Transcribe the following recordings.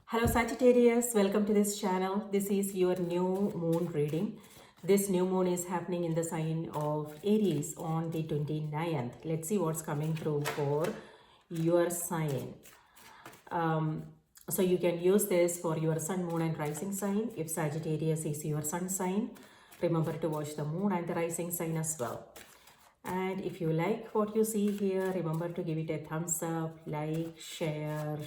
Hello Sagittarius, welcome to this channel. This is your new moon reading. This new moon is happening in the sign of Aries on the 29th. Let's see what's coming through for your sign. So you can use this for your sun, moon and rising sign. If Sagittarius is your sun sign, remember to watch the moon and the rising sign as well. And if you like what you see here, remember to give it a thumbs up, like, share,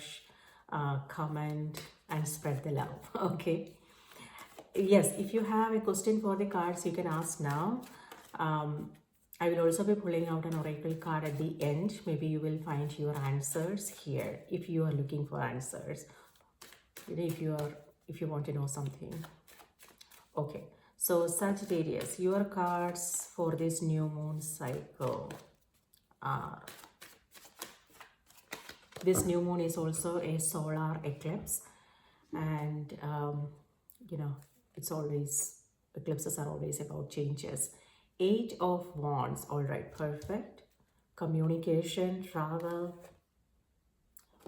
comment, and spread the love. Okay. Yes, if you have a question for the cards, you can ask now. I will also be pulling out an oracle card at the end. Maybe you will find your answers here if you are looking for answers. If you want to know something. Okay. So Sagittarius, your cards for this new moon cycle are, this new moon is also a solar eclipse, and it's always, eclipses are always about changes. 8 of Wands, all right, perfect. Communication, travel.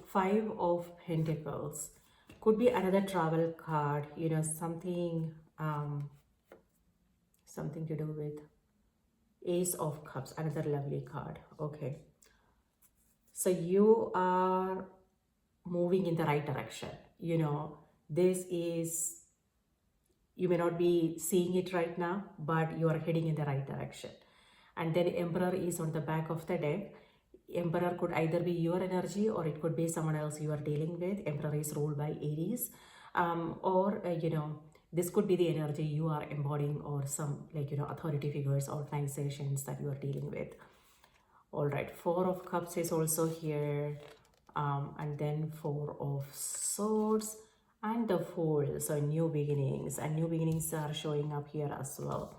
5 of Pentacles, could be another travel card, something to do with Ace of Cups, another lovely card. Okay, so you are moving in the right direction. This is, you may not be seeing it right now, but you are heading in the right direction. And then Emperor is on the back of the deck. Emperor could either be your energy or it could be someone else you are dealing with. Emperor is ruled by Aries, this could be the energy you are embodying, or some authority figures, organizations that you are dealing with. All right, 4 of Cups is also here, and then 4 of Swords and the Fool. So new beginnings, and new beginnings are showing up here as well.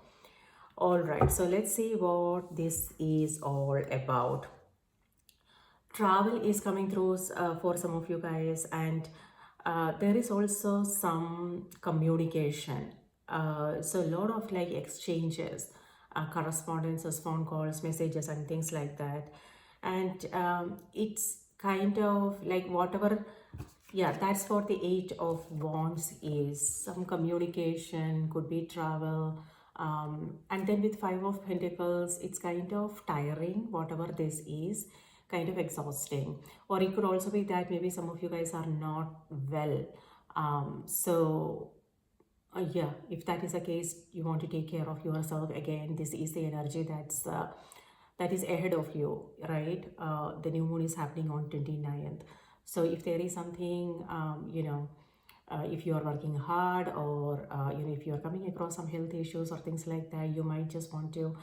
All right, so let's see what this is all about. Travel is coming through for some of you guys, and there is also some communication. So a lot of exchanges, correspondences, phone calls, messages, and things like that. And it's kind of like whatever, yeah, that's what the 8 of Wands is. Some communication, could be travel. And then with 5 of Pentacles, it's kind of tiring, whatever this is, kind of exhausting. Or it could also be that maybe some of you guys are not well. Yeah, if that is the case, you want to take care of yourself. Again, this is the energy that is ahead of you, right? The new moon is happening on 29th. So if there is something, if you are working hard, or if you are coming across some health issues or things like that, you might just want to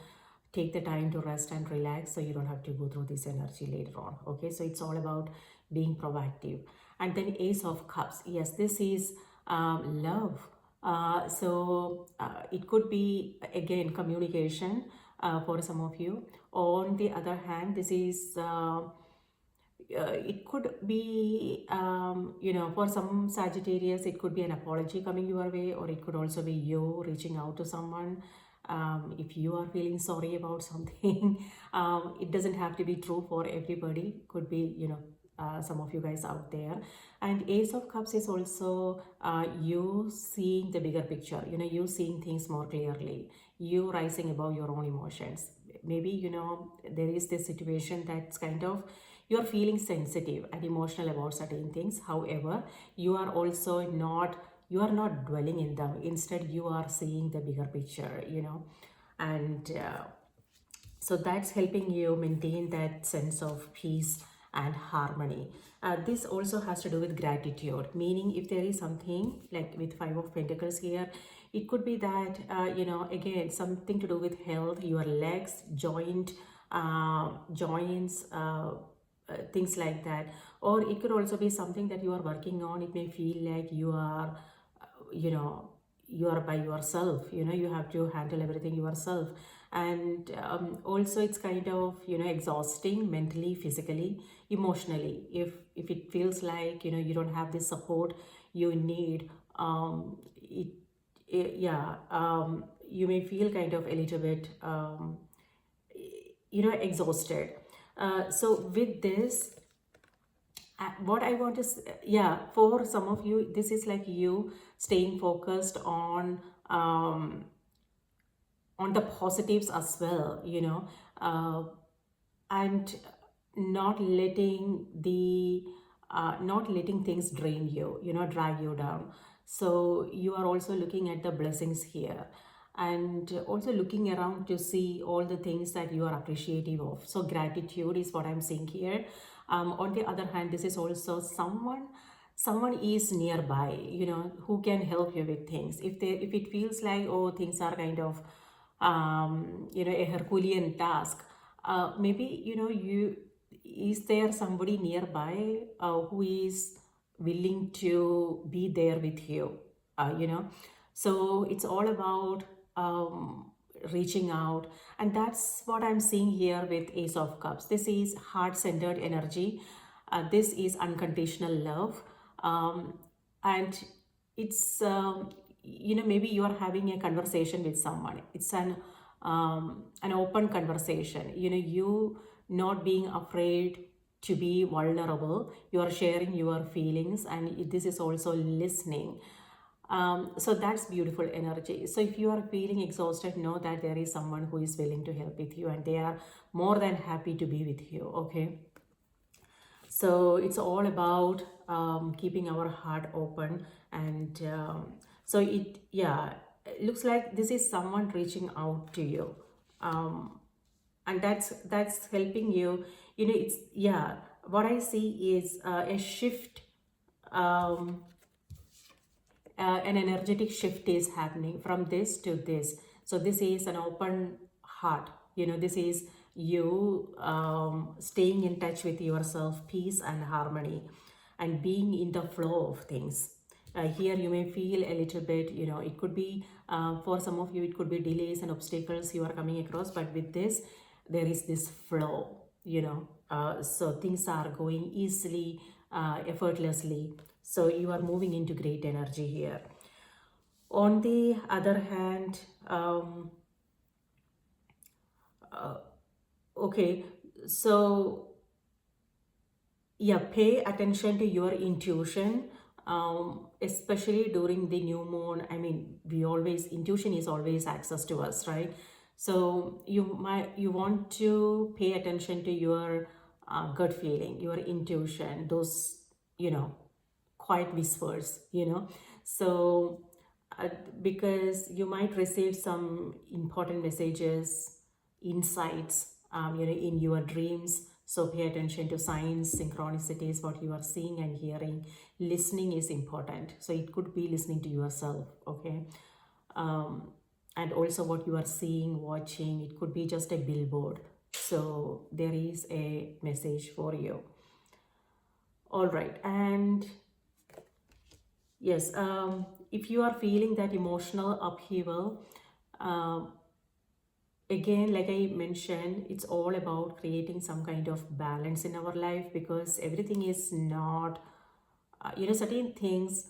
take the time to rest and relax, so you don't have to go through this energy later on. Okay, so it's all about being proactive. And then Ace of Cups, yes, this is love. It could be again communication for some of you. On the other hand, this is it could be for some Sagittarius, it could be an apology coming your way, or it could also be you reaching out to someone. If you are feeling sorry about something, it doesn't have to be true for everybody. Could be some of you guys out there. And Ace of Cups is also you seeing the bigger picture, you seeing things more clearly, you rising above your own emotions. Maybe there is this situation that's kind of, you're feeling sensitive and emotional about certain things. However, you are also not, you are not dwelling in them. Instead, you are seeing the bigger picture, and so that's helping you maintain that sense of peace and harmony. This also has to do with gratitude, meaning if there is something like with 5 of Pentacles here, it could be that, again, something to do with health, your legs, joints, things like that. Or it could also be something that you are working on. It may feel like you are, you are by yourself, you have to handle everything yourself. And also it's kind of, exhausting mentally, physically, emotionally. If it feels like, you don't have the support you need, you may feel kind of a little bit, exhausted. So with this, What I want to yeah, for some of you, this is like you staying focused on the positives as well, you know, uh, and not letting the not letting things drain you, you know, drag you down. So you are also looking at the blessings here, and also looking around to see all the things that you are appreciative of. So gratitude is what I'm seeing here. On the other hand, this is also someone is nearby, you know, who can help you with things. If it feels like, oh, things are kind of you know, a Herculean task, maybe, you know, you is there somebody nearby who is willing to be there with you, you know. So it's all about reaching out, and that's what I'm seeing here with Ace of Cups. This is heart-centered energy. This is unconditional love, and it's you know, maybe you are having a conversation with someone. It's an open conversation, you know, you not being afraid to be vulnerable. You are sharing your feelings, and this is also listening. So that's beautiful energy. So if you are feeling exhausted, know that there is someone who is willing to help with you, and they are more than happy to be with you. Okay, so it's all about keeping our heart open, and so it, yeah, it looks like this is someone reaching out to you, um, and that's helping you, you know. It's, yeah, what I see is a shift, um, an energetic shift is happening from this to this. So this is an open heart, you know. This is you staying in touch with yourself, peace and harmony, and being in the flow of things. Here you may feel a little bit, you know, it could be for some of you, it could be delays and obstacles you are coming across, but with this there is this flow, you know. So things are going easily, effortlessly. So you are moving into great energy here. On the other hand, okay, so yeah, pay attention to your intuition, especially during the new moon. I mean, we always, intuition is always access to us, right? So you want to pay attention to your gut feeling, your intuition, those, you know, quiet whispers, you know. So uh, because you might receive some important messages, insights, you know, in your dreams. So pay attention to signs, synchronicities, what you are seeing and hearing. Listening is important. So it could be listening to yourself, okay? And also what you are seeing, watching, it could be just a billboard. So there is a message for you. All right, and yes, if you are feeling that emotional upheaval, again, like I mentioned, it's all about creating some kind of balance in our life, because everything is not, you know, certain things,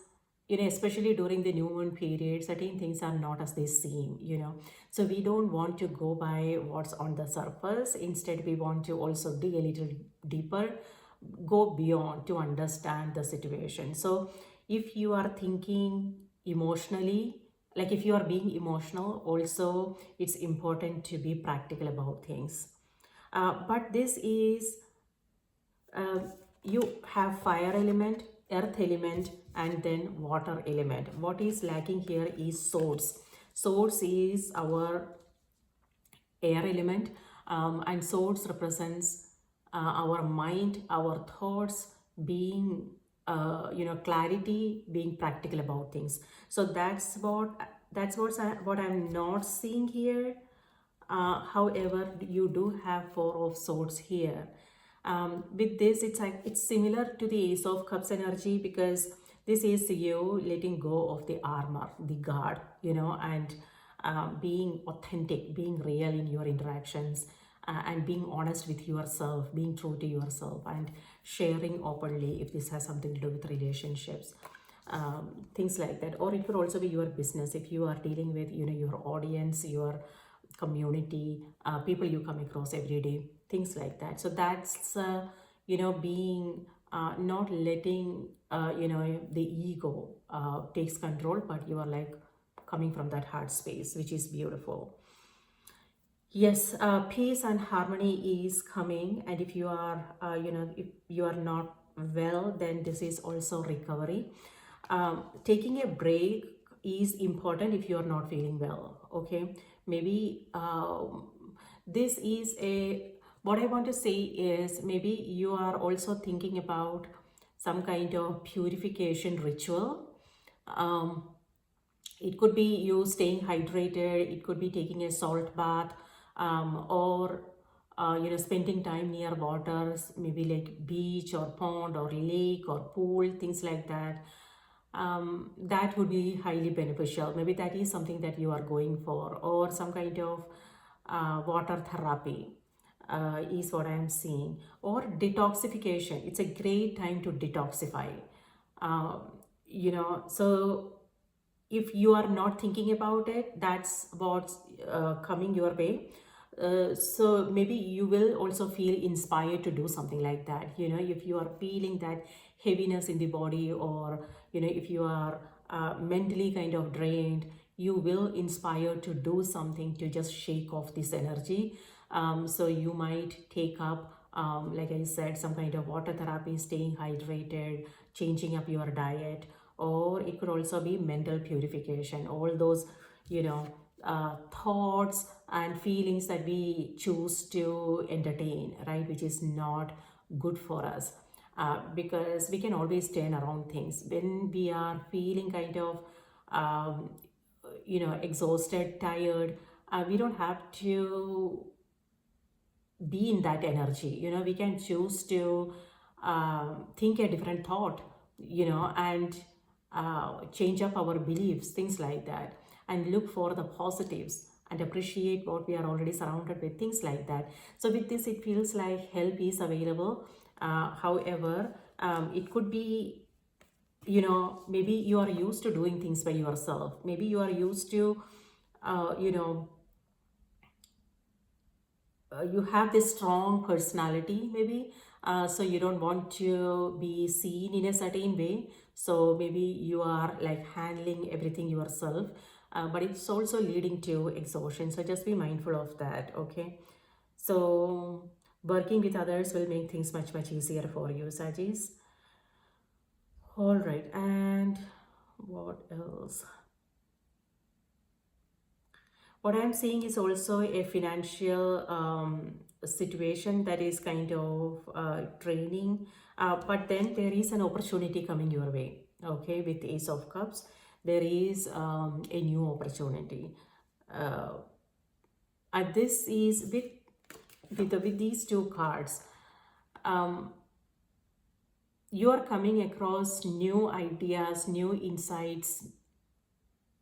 you know, especially during the new moon period, certain things are not as they seem, you know. So we don't want to go by what's on the surface. Instead, we want to also dig a little deeper, go beyond to understand the situation. So if you are thinking emotionally, like if you are being emotional, also it's important to be practical about things. But this is, uh, you have fire element, earth element, and then water element. What is lacking here is swords. Swords is our air element, and swords represents our mind, our thoughts, being, you know, clarity, being practical about things. So what I'm not seeing here. However, you do have four of swords here. With this, it's like it's similar to the Ace of Cups energy, because this is you letting go of the armor, the guard, you know, and being authentic, being real in your interactions, and being honest with yourself, being true to yourself, and sharing openly if this has something to do with relationships. Things like that. Or it could also be your business, if you are dealing with, you know, your audience, your community, people you come across every day, things like that. So that's you know, being not letting the ego takes control, but you are like coming from that heart space, which is beautiful. Yes, peace and harmony is coming, and if you are if you are not well, then this is also recovery. Taking a break is important if you are not feeling well. Okay, maybe this is a, what I want to say is, maybe you are also thinking about some kind of purification ritual. um, it could be you staying hydrated, it could be taking a salt bath, or spending time near waters, maybe like beach or pond or lake or pool, things like that. That would be highly beneficial. Maybe that is something that you are going for, or some kind of water therapy is what I am seeing, or detoxification. It's a great time to detoxify. So if you are not thinking about it, that's what's coming your way. So maybe you will also feel inspired to do something like that. If you are feeling that heaviness in the body, or if you are mentally kind of drained, you will inspire to do something to just shake off this energy. So you might take up, like I said, some kind of water therapy, staying hydrated, changing up your diet, or it could also be mental purification. All those, thoughts and feelings that we choose to entertain, right, which is not good for us. Because we can always turn around things when we are feeling kind of exhausted, tired. We don't have to be in that energy. We can choose to think a different thought, and change up our beliefs, things like that, and look for the positives and appreciate what we are already surrounded with, things like that. So with this, it feels like help is available. However, it could be, maybe you are used to doing things by yourself. Maybe you are used to you have this strong personality, maybe, so you don't want to be seen in a certain way. So maybe you are like handling everything yourself, but it's also leading to exhaustion, so just be mindful of that. Okay, so working with others will make things much easier for you, Sagittarius. All right, and what else? What I'm seeing is also a financial situation that is kind of draining, but then there is an opportunity coming your way. Okay, with Ace of Cups, there is a new opportunity, uh, and this is with these two cards. Um, you are coming across new ideas, new insights,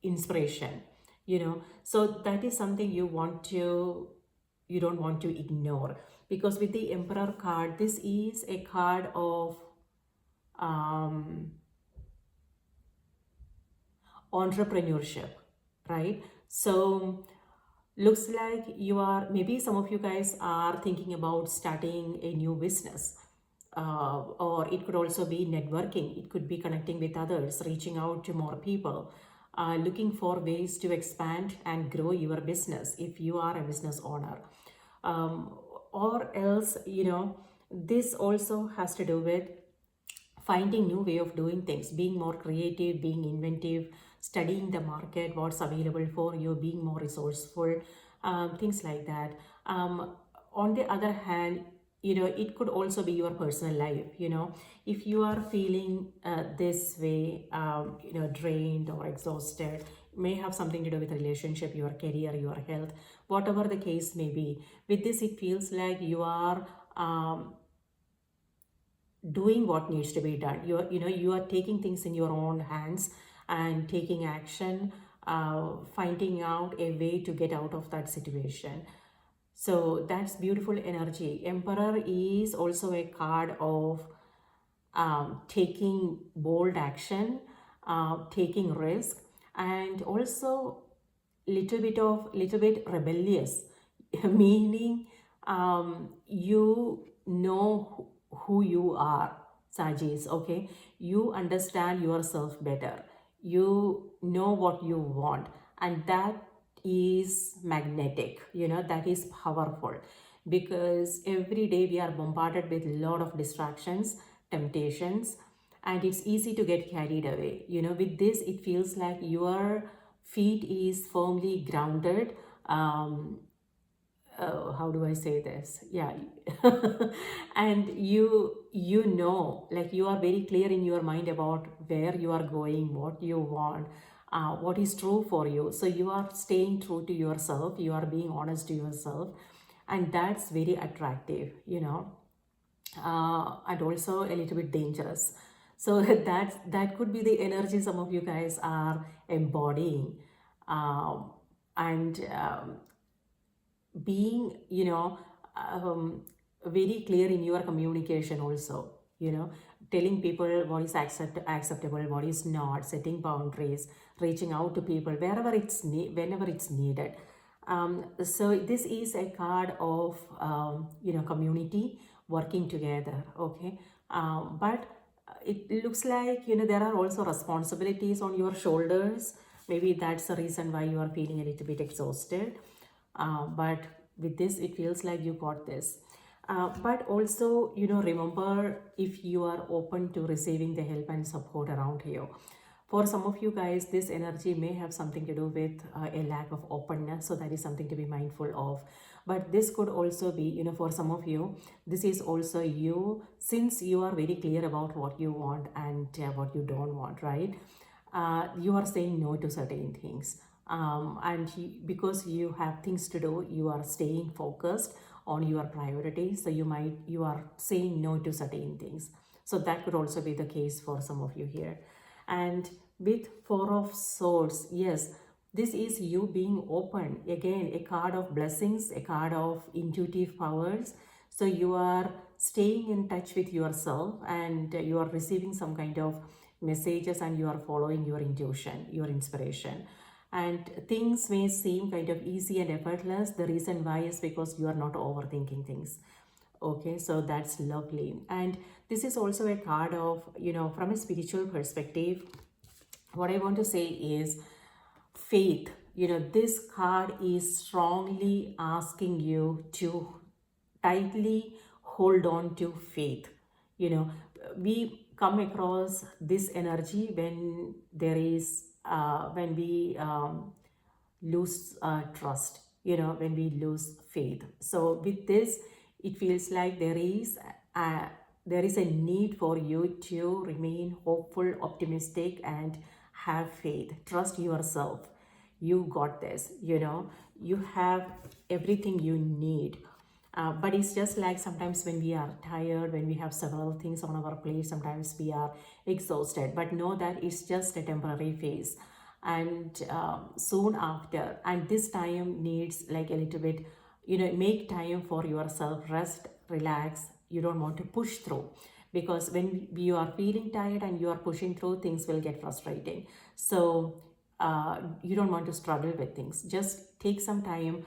inspiration. So that is something you don't want to ignore, because with the Emperor card, this is a card of um, entrepreneurship, right? So looks like you are, maybe some of you guys are thinking about starting a new business, or it could also be networking. It could be connecting with others, reaching out to more people, looking for ways to expand and grow your business if you are a business owner. um, or else, this also has to do with finding new way of doing things, being more creative, being inventive, studying the market, what's available for you, being more resourceful, things like that. On the other hand, it could also be your personal life. If you are feeling this way, drained or exhausted, may have something to do with relationship, your career, your health, whatever the case may be. With this, it feels like you are doing what needs to be done. You are taking things in your own hands and taking action, finding out a way to get out of that situation. So that's beautiful energy. Emperor is also a card of taking bold action, taking risk, and also little bit rebellious, meaning you know who you are. Sagittarius, okay? You understand yourself better. You know what you want, and that is magnetic, that is powerful, because every day we are bombarded with a lot of distractions, temptations, and it's easy to get carried away. With this, it feels like your feet is firmly grounded. How do I say this? Yeah. And like you are very clear in your mind about where you are going, what you want, what is true for you. So you are staying true to yourself, you are being honest to yourself, and that's very attractive, and also a little bit dangerous. So that could be the energy some of you guys are embodying. And being very clear in your communication also, telling people what is acceptable, what is not, setting boundaries, reaching out to people wherever whenever it's needed. So this is a card of community working together, okay? But it looks like there are also responsibilities on your shoulders. Maybe that's the reason why you are feeling a little bit exhausted. But with this, it feels like you got this. But also, remember, if you are open to receiving the help and support around you. For some of you guys, this energy may have something to do with a lack of openness, so that is something to be mindful of. But this could also be, for some of you, this is also you, since you are very clear about what you want and what you don't want, right? You are saying no to certain things. And because you have things to do, you are staying focused on your priorities. So you are saying no to certain things. So that could also be the case for some of you here. And with Four of Swords, yes, this is you being open. Again, a card of blessings, a card of intuitive powers. So you are staying in touch with yourself, and you are receiving some kind of messages, and you are following your intuition, your inspiration. And things may seem kind of easy and effortless. The reason why is because you are not overthinking things. Okay, so that's lovely. And this is also a card of, from a spiritual perspective, what I want to say is faith. This card is strongly asking you to tightly hold on to faith. We come across this energy when there is when we lose trust, when we lose faith. So with this, it feels like there is a need for you to remain hopeful, optimistic, and have faith. Trust yourself. You got this. You have everything you need. But it's just like sometimes when we are tired, when we have several things on our plate, sometimes we are exhausted. But know that it's just a temporary phase. And soon after, and this time needs like a little bit, make time for yourself, rest, relax. You don't want to push through, because when you are feeling tired and you are pushing through, things will get frustrating. So you don't want to struggle with things. Just take some time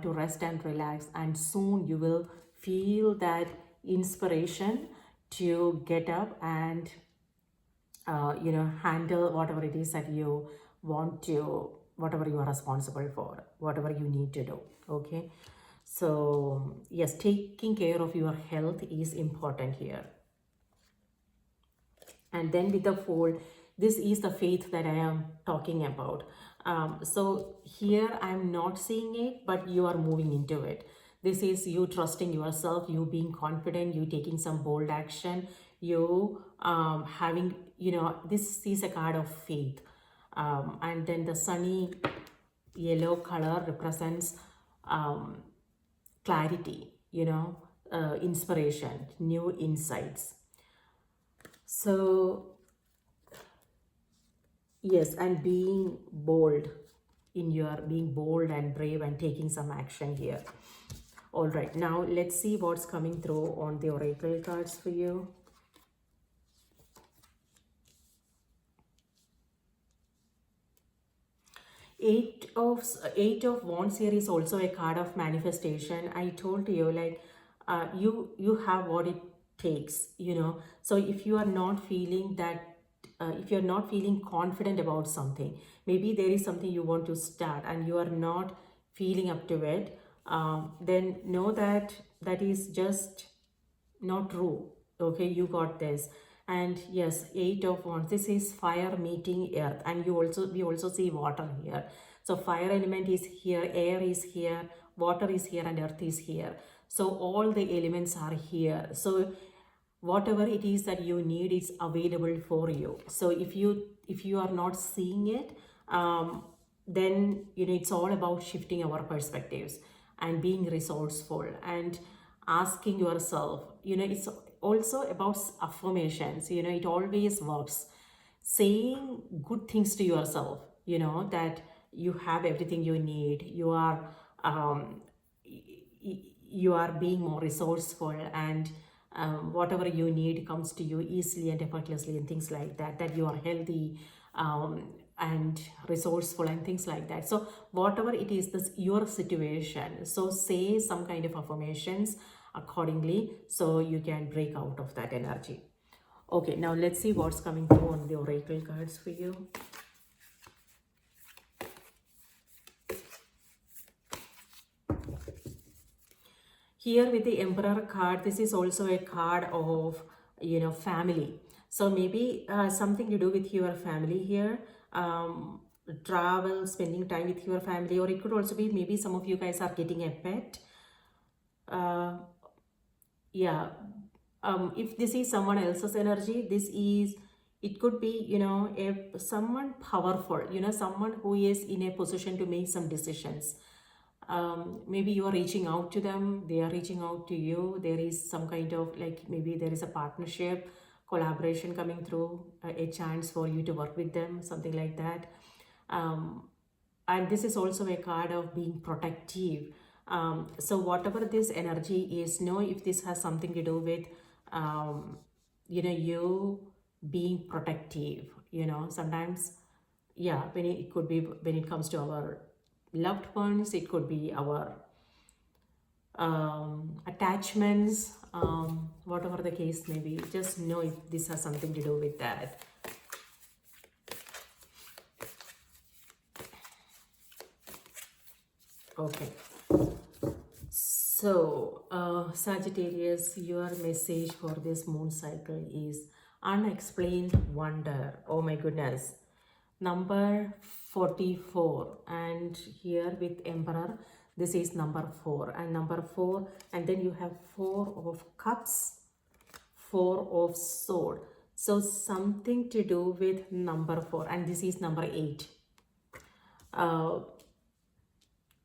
to rest and relax, and soon you will feel that inspiration to get up and handle whatever it is that you want to, whatever you are responsible for, whatever you need to do. Okay, so yes, taking care of your health is important here. And then with the Fool, this is the faith that I am talking about. So here I'm not seeing it, but you are moving into it. This is you trusting yourself, you being confident, you taking some bold action, you having, this is a card of faith. And then the sunny yellow color represents clarity, inspiration, new insights. So yes, and being bold being bold and brave and taking some action here. All right, now let's see what's coming through on the oracle cards for you. Eight of Wands here is also a card of manifestation. I told you, like, you have what it takes, you know. So if you are not feeling that, if you're not feeling confident about something, maybe there is something you want to start and you are not feeling up to it, then know that that is just not true. Okay, you got this. And yes, 8 of wands, this is fire meeting earth, and we also see water here. So fire element is here, air is here, water is here, and earth is here. So all the elements are here. So whatever it is that you need is available for you. So if you are not seeing it, then you know it's all about shifting our perspectives and being resourceful and asking yourself, you know, it's also about affirmations. You know, it always works saying good things to yourself, you know, that you have everything you need, um, you are being more resourceful, and whatever you need comes to you easily and effortlessly, and things like that, that you are healthy, and resourceful and things like that. So whatever it is, this your situation, so say some kind of affirmations accordingly so you can break out of that energy. Okay, now let's see what's coming through on the oracle cards for you. Here with the Emperor card, this is also a card of, you know, family. So maybe something to do with your family here. Travel, spending time with your family, or it could also be maybe some of you guys are getting a pet. Yeah. If this is someone else's energy, it could be, you know, someone powerful, you know, someone who is in a position to make some decisions. Maybe you are reaching out to them, they are reaching out to you. There is some kind of, like, maybe there is a partnership, collaboration coming through, a chance for you to work with them, something like that. And this is also a card of being protective. So whatever this energy is, know if this has something to do with, you know, you being protective, you know, sometimes, yeah, it could be when it comes to our loved ones, it could be our attachments, whatever the case may be, just know if this has something to do with that. Okay. So, Sagittarius, your message for this moon cycle is unexplained wonder. Oh my goodness. Number 44, and here with Emperor, this is number 4, and number 4, and then you have 4 of cups, 4 of sword. So something to do with number 4, and this is number 8.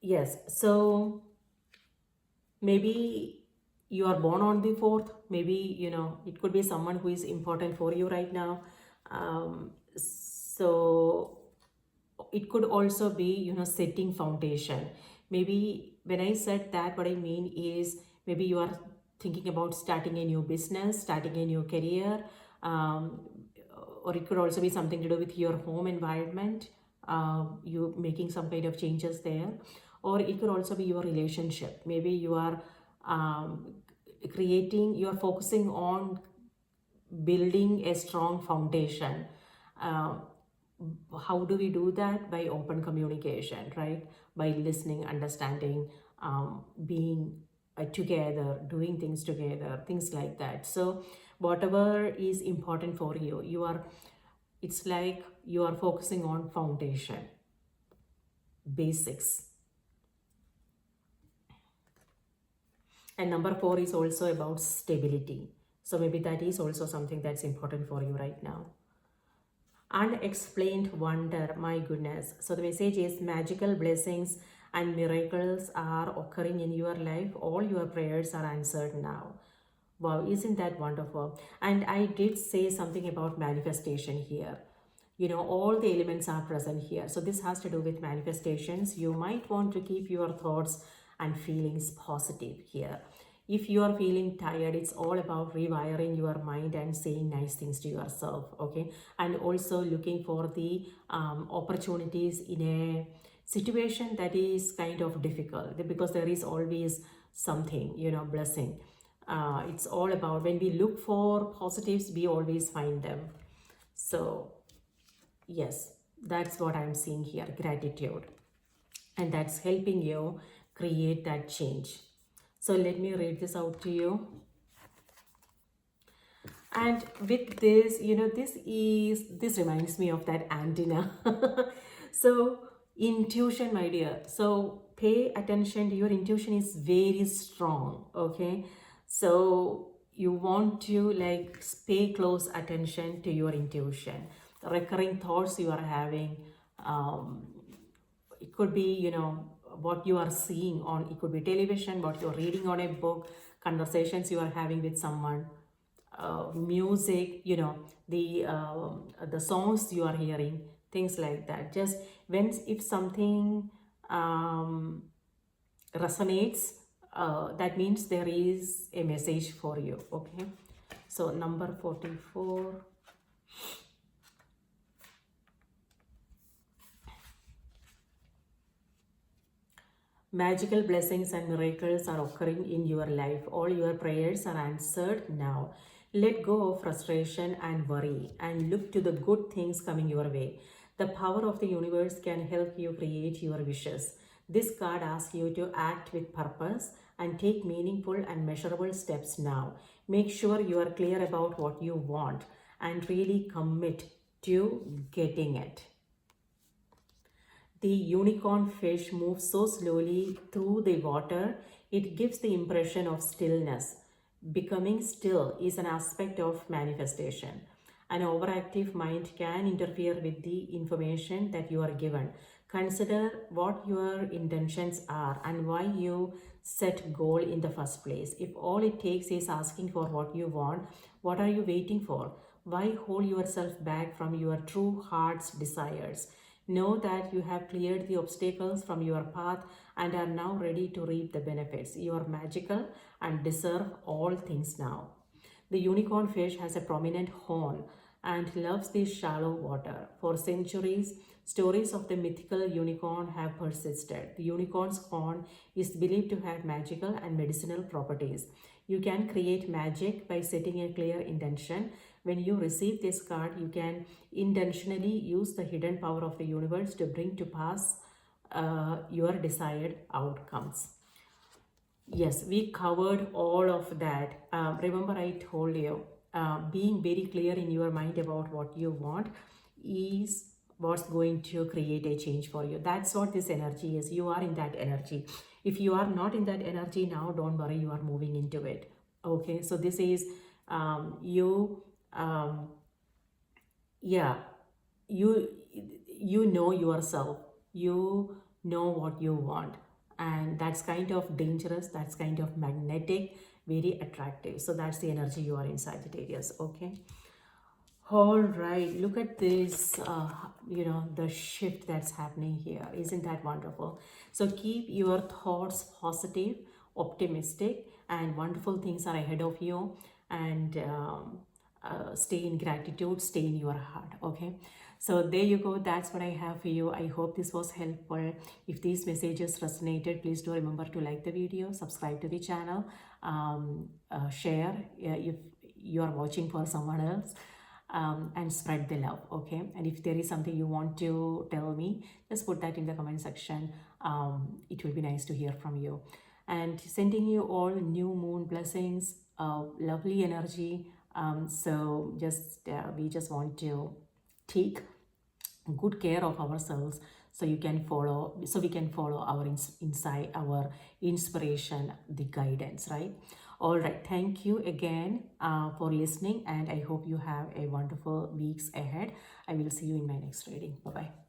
Yes, so maybe you are born on the 4th, maybe, you know, it could be someone who is important for you right now. So it could also be, you know, setting foundation. Maybe when I said that, what I mean is maybe you are thinking about starting a new business, starting a new career, or it could also be something to do with your home environment, you making some kind of changes there. Or it could also be your relationship. Maybe you are you are focusing on building a strong foundation. How do we do that? By open communication, right? By listening, understanding, being together, doing things together, things like that. So whatever is important for you, it's like you are focusing on foundation, basics. And number 4 is also about stability. So maybe that is also something that's important for you right now. Unexplained wonder, my goodness. So the message is magical blessings and miracles are occurring in your life. All your prayers are answered now. Wow, isn't that wonderful? And I did say something about manifestation here. You know, all the elements are present here. So this has to do with manifestations. You might want to keep your thoughts and feelings positive here. If you are feeling tired, it's all about rewiring your mind and saying nice things to yourself, okay? And also looking for the opportunities in a situation that is kind of difficult, because there is always something, you know, blessing. It's all about when we look for positives, we always find them. So yes, that's what I'm seeing here, gratitude. And that's helping you create that change. So let me read this out to you. And with this, this reminds me of that antenna. So intuition, my dear. So pay attention to your intuition is very strong. Okay. So you want to like pay close attention to your intuition. The recurring thoughts you are having, it could be, what you are seeing on, it could be television, what you're reading on a book, conversations you are having with someone, music, the songs you are hearing, things like that. Just when, if something resonates, that means there is a message for you. Okay, so number 44. Magical blessings and miracles are occurring in your life. All your prayers are answered now. Let go of frustration and worry and look to the good things coming your way. The power of the universe can help you create your wishes. This card asks you to act with purpose and take meaningful and measurable steps now. Make sure you are clear about what you want and really commit to getting it. The unicorn fish moves so slowly through the water, it gives the impression of stillness. Becoming still is an aspect of manifestation. An overactive mind can interfere with the information that you are given. Consider what your intentions are and why you set goal in the first place. If all it takes is asking for what you want, what are you waiting for? Why hold yourself back from your true heart's desires? Know that you have cleared the obstacles from your path and are now ready to reap the benefits. You are magical and deserve all things now. The unicorn fish has a prominent horn and loves the shallow water. For centuries, stories of the mythical unicorn have persisted. The unicorn's horn is believed to have magical and medicinal properties. You can create magic by setting a clear intention. When you receive this card, you can intentionally use the hidden power of the universe to bring to pass your desired outcomes. Yes, we covered all of that. Remember, I told you, being very clear in your mind about what you want is what's going to create a change for you. That's what this energy is. You are in that energy. If you are not in that energy now, don't worry, you are moving into it. Okay, so this is yeah, you know yourself, you know what you want, and that's kind of dangerous, that's kind of magnetic, very attractive. So that's the energy you are in, Sagittarius. Okay, all right, look at this, the shift that's happening here. Isn't that wonderful? So keep your thoughts positive, optimistic, and wonderful things are ahead of you. And stay in gratitude, stay in your heart. Okay, so there you go. That's what I have for you. I hope this was helpful. If these messages resonated, please do remember to like the video, subscribe to the channel, share if you are watching for someone else. And spread the love. Okay, and if there is something you want to tell me, just put that in the comment section. It will be nice to hear from you. And sending you all new moon blessings, lovely energy. So we just want to take good care of ourselves, so we can follow our inside, our inspiration, the guidance, right? All right, thank you again for listening, and I hope you have a wonderful weeks ahead. I will see you in my next reading. Bye bye.